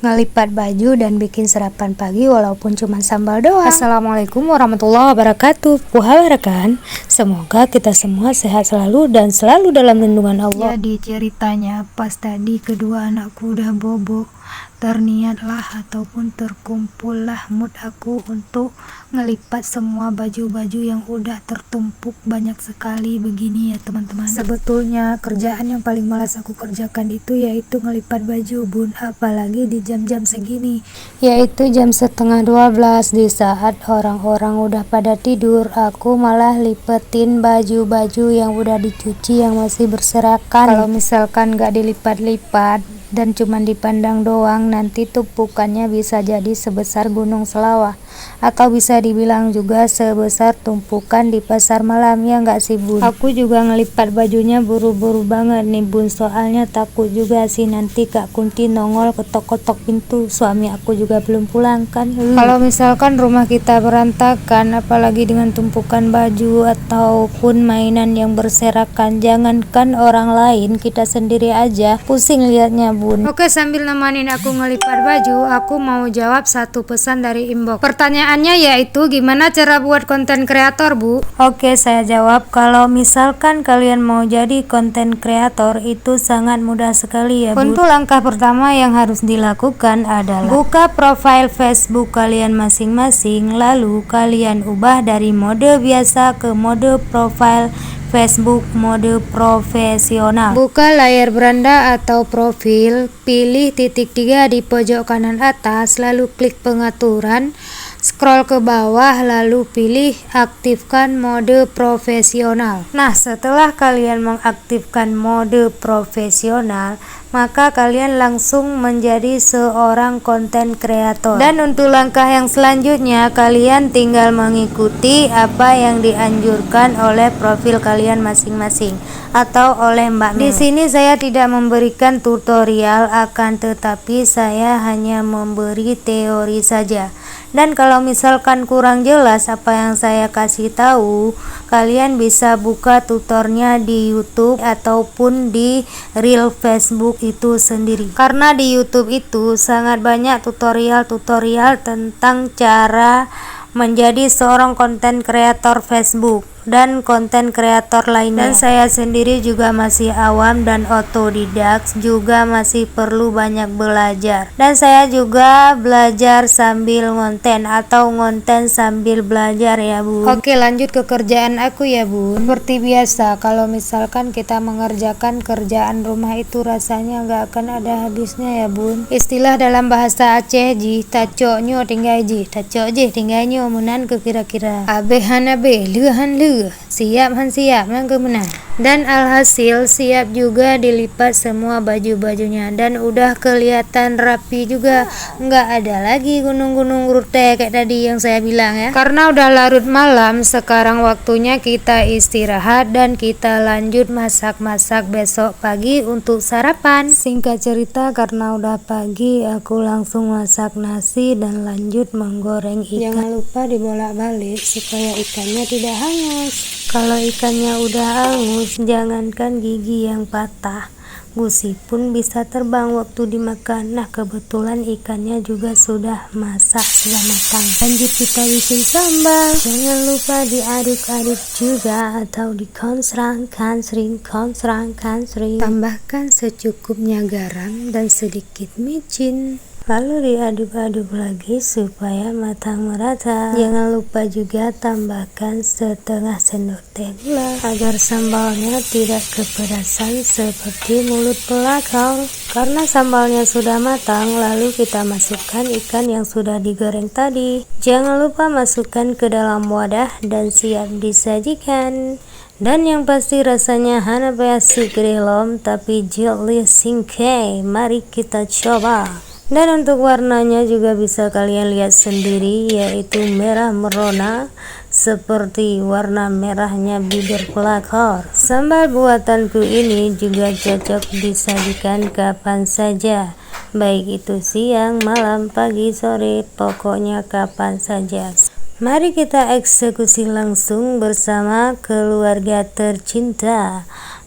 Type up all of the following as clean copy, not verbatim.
ngelipat baju dan bikin sarapan pagi walaupun cuma sambal doang. Assalamualaikum warahmatullahi wabarakatuh. Puhalarekan, semoga kita semua sehat selalu dan selalu dalam lindungan Allah. Jadi ceritanya pas tadi kedua anakku udah bobo, terniatlah ataupun terkumpullah mood aku untuk ngelipat semua baju-baju yang udah tertumpuk banyak sekali begini ya teman-teman. Sebetulnya kerjaan yang paling malas aku kerjakan itu yaitu ngelipat baju bun, apalagi di jam-jam segini, yaitu jam 11:30 di saat orang-orang udah pada tidur. Aku malah lipetin baju-baju yang udah dicuci yang masih berserakan. Kalau misalkan gak dilipat-lipat dan cuman dipandang doang, nanti tumpukannya bisa jadi sebesar gunung selawah, atau bisa dibilang juga sebesar tumpukan di pasar malam, ya nggak sih bun? Aku juga ngelipat bajunya buru-buru banget nih bun, soalnya takut juga sih nanti Kak Kunti nongol ketok-ketok pintu, suami aku juga belum pulang kan. Kalau misalkan rumah kita berantakan, apalagi dengan tumpukan baju ataupun mainan yang berserakan, jangankan orang lain, kita sendiri aja pusing liatnya bun. Oke, sambil nemenin aku ngelipat baju, aku mau jawab satu pesan dari inbox. Pertanyaannya yaitu gimana cara buat konten kreator bu? Oke, saya jawab. Kalau misalkan kalian mau jadi konten kreator itu sangat mudah sekali ya bu. Untuk langkah pertama yang harus dilakukan adalah buka profil Facebook kalian masing-masing, lalu kalian ubah dari mode biasa ke mode profil Facebook mode profesional. Buka layar beranda atau profil, pilih titik 3 di pojok kanan atas, lalu klik pengaturan, scroll ke bawah, lalu pilih aktifkan mode profesional. Nah, setelah kalian mengaktifkan mode profesional, maka kalian langsung menjadi seorang konten kreator. Dan untuk langkah yang selanjutnya, kalian tinggal mengikuti apa yang dianjurkan oleh profil kalian masing-masing atau oleh Mbak Mel. Di sini saya tidak memberikan tutorial, akan tetapi saya hanya memberi teori saja. Dan kalau misalkan kurang jelas apa yang saya kasih tahu, kalian bisa buka tutornya di YouTube ataupun di Reel Facebook itu sendiri. Karena di YouTube itu sangat banyak tutorial-tutorial tentang cara menjadi seorang konten kreator Facebook dan konten kreator lainnya. Dan saya sendiri juga masih awam dan otodidak, juga masih perlu banyak belajar. Dan saya juga belajar sambil ngonten atau ngonten sambil belajar ya bu. Oke, lanjut ke kerjaan aku ya bu. Seperti biasa, kalau misalkan kita mengerjakan kerjaan rumah itu rasanya gak akan ada habisnya ya bun. Istilah dalam bahasa Aceh ji, taco nyo tinggal ji, taco ji tinggal nyo munan ke kira-kira abe hanabe luhan lu, siap han siap nang kemenang. Dan alhasil siap juga dilipat semua baju-bajunya dan udah kelihatan rapi juga, nggak ada lagi gunung-gunung rute kayak tadi yang saya bilang ya. Karena udah larut malam, sekarang waktunya kita istirahat dan kita lanjut masak-masak besok pagi untuk sarapan. Singkat cerita, karena udah pagi, aku langsung masak nasi dan lanjut menggoreng ikan. Jangan lupa dibolak-balik supaya ikannya tidak hangus. Kalau ikannya udah hangus, jangankan gigi yang patah, gusi pun bisa terbang waktu dimakan. Nah, kebetulan ikannya juga sudah masak, sudah matang. Lanjut kita bikin sambal. Jangan lupa diaduk-aduk juga atau dikonsrangkan sering. Tambahkan secukupnya garam dan sedikit micin, lalu diaduk-aduk lagi supaya matang merata. Jangan lupa juga tambahkan setengah sendok teh gula agar sambalnya tidak kepedasan seperti mulut pelakor. Karena sambalnya sudah matang, lalu kita masukkan ikan yang sudah digoreng tadi. Jangan lupa masukkan ke dalam wadah dan siap disajikan. Dan yang pasti rasanya hana basi grilom tapi jeli singke. Mari kita coba. Dan untuk warnanya juga bisa kalian lihat sendiri, yaitu merah merona seperti warna merahnya bibir pelakor. Sambal buatanku ini juga cocok disajikan kapan saja, baik itu siang, malam, pagi, sore, pokoknya kapan saja. Mari kita eksekusi langsung bersama keluarga tercinta.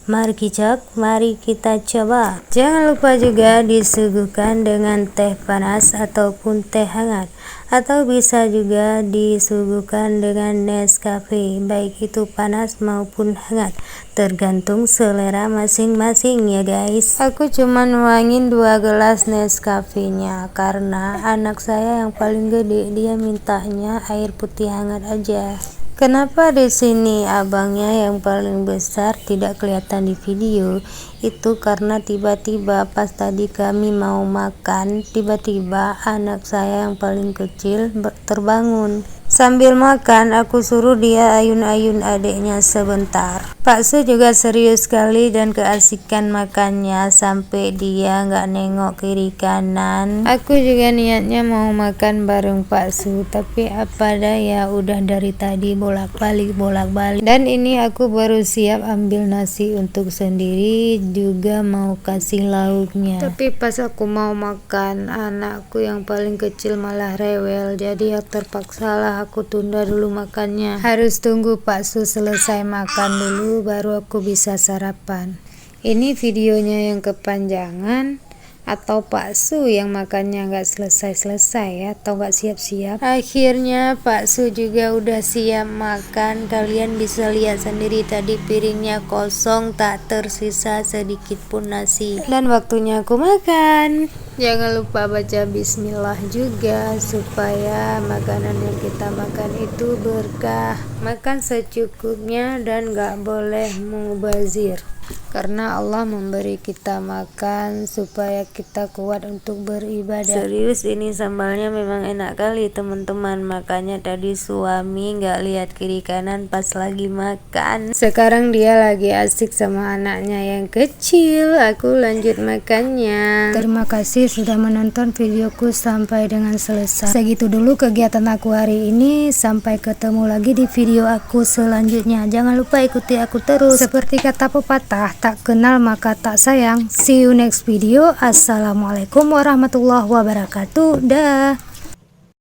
mari kita coba. Jangan lupa juga disuguhkan dengan teh panas ataupun teh hangat, atau bisa juga disuguhkan dengan Nescafe, baik itu panas maupun hangat, tergantung selera masing-masing ya guys. Aku cuma nuangin 2 gelas Nescafe nya karena anak saya yang paling gede dia mintanya air putih hangat aja. Kenapa di sini abangnya yang paling besar tidak kelihatan di video? Itu karena tiba-tiba pas tadi kami mau makan, tiba-tiba anak saya yang paling kecil terbangun. Sambil makan, aku suruh dia ayun-ayun adiknya sebentar. Pak Su juga serius sekali dan keasikan makannya sampai dia nggak nengok kiri kanan. Aku juga niatnya mau makan bareng Pak Su, tapi apa daya udah dari tadi bolak-balik. Dan ini aku baru siap ambil nasi untuk sendiri, juga mau kasih lauknya. Tapi pas aku mau makan, anakku yang paling kecil malah rewel, jadi ya terpaksalah aku tunda dulu makannya. Harus tunggu Pak Su selesai makan dulu baru aku bisa sarapan. Ini videonya yang kepanjangan atau Pak Su yang makannya nggak selesai ya, atau nggak siap-siap. Akhirnya Pak Su juga udah siap makan. Kalian bisa lihat sendiri tadi piringnya kosong, tak tersisa sedikit pun nasi. Dan waktunya aku makan. Jangan lupa baca bismillah juga supaya makanan yang kita makan itu berkah. Makan secukupnya dan gak boleh mubazir, karena Allah memberi kita makan supaya kita kuat untuk beribadah. Serius ini sambalnya memang enak kali teman-teman, makanya tadi suami gak lihat kiri kanan pas lagi makan. Sekarang dia lagi asik sama anaknya yang kecil. Aku lanjut makannya. Terima kasih sudah menonton videoku sampai dengan selesai. Segitu dulu kegiatan aku hari ini. Sampai ketemu lagi di video aku selanjutnya. Jangan lupa ikuti aku terus. Seperti kata pepatah, tak kenal maka tak sayang. See you next video. Assalamualaikum warahmatullahi wabarakatuh. Dah.